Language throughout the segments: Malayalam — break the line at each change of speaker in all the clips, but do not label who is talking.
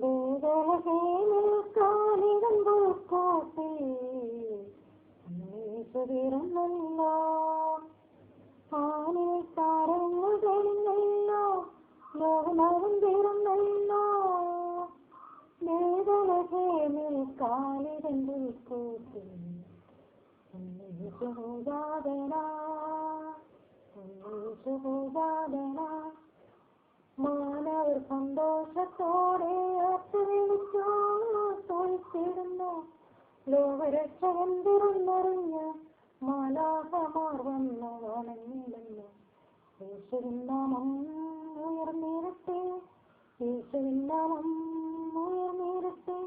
വേദലഹേമിൽ കാലിടുമ്പോൾ കോട്ടിൽ തീർന്നല്ലോ, ആനിൽ താരങ്ങൾ തെളിഞ്ഞല്ലോ, ലോകനാഥൻ തീർന്നല്ലോ. വേദലഹേമിൽ കാലിടുമ്പോൾ കോട്ടിൽ മാനവർ സന്തോഷത്തോടെ വിളിച്ചോ തോൽപ്പിടുന്നു, ലോകരക്ഷകൻ തിരുന്നറിഞ്ഞ് മാലാഖമാർ വന്നു വണങ്ങിടുന്നു. യേശുവിൻ നാമം ഉയർന്നിരട്ടെ, യേശുവിൻ നാമം ഉയർന്നിരട്ടെ.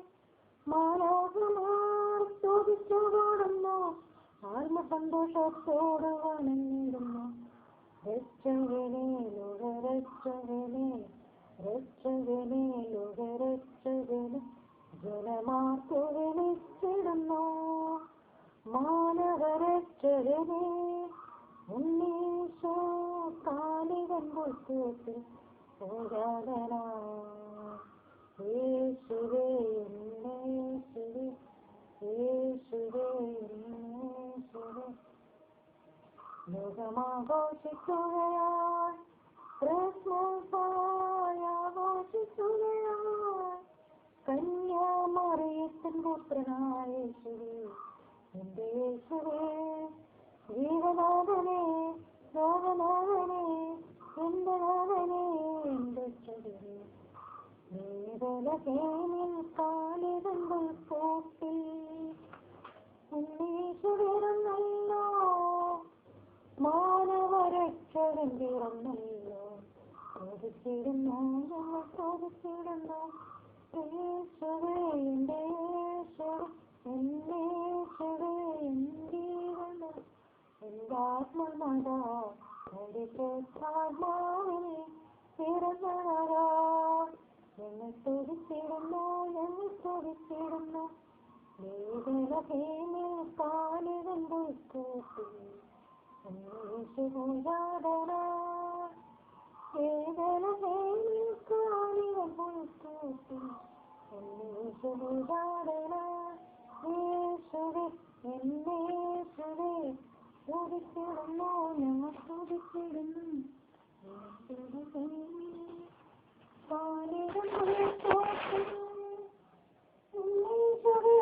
മാലാഖമാർ സ്തുതിച്ചു പാടുന്നു, ആത്മസന്തോഷത്തോട് വണങ്ങിടുന്നു. രക്ഷകനെ ലോകരക്ഷകനെ, രക്ഷകനെ ലോകരക്ഷകനെ, ജനമാർക്കു വിളിച്ചിടുന്നു. മാനവരക്ഷകനെ ഉണ്ണീശോ കാലികൻ പുൽക്കൂട്ടിൽ ആരാധന. യേശുവേ യേശുവേ, യേശുവേ യേശുവേ. ലോകമാഘോഷിക്കുകയായി, ക്രിസ്മസായി ആഘോഷിക്കുകയായി, കന്യാമറിയത്തിൻ പുത്രനായ യേശുവേ, എന്റെ യേശുവേ, ജീവനാഥനെ ലോകനാഥനെ, എന്റെ നാഥനെ, എന്റെ രക്ഷകനെ. വേദലഹേമിൽ കാലിടുമ്പോൾ കോട്ടിൽ ഉണ്ണീശു പിറന്നല്ലോ, മാനവരക്ഷകൻ പിറന്നല്ലോ. സ്തുതിച്ചിടുന്നു ഞങ്ങൾ സ്തുതിച്ചിടുന്നു. യേശുവേ എന്റെ യേശുവേ, എന്റെ യേശുവേ, എന്റെ ആത്മനാഥ, പരിശുദ്ധാത്മാവിൽ പിറന്നവരാ. ഞങ്ങൾ സ്തുതിച്ചിടുന്നു, ഞങ്ങൾ സ്തുതിച്ചിടുന്നു. വേദലഹേമിൽ കാലിടുമ്പോൾ കോട്ടിൽ യേശുരാധന. വേദലഹേമിൽ കാലിടുമ്പോൾ കോട്ടിൽ യേശുരാധന. യേശുവേ എന്നെ യേശുവേ, സ്തുതിച്ചിടുന്നു ഞങ്ങൾ സ്തുതിച്ചിടുന്നു. കാലിടുമ്പോൾ കോട്ടിൽ യേശുവേ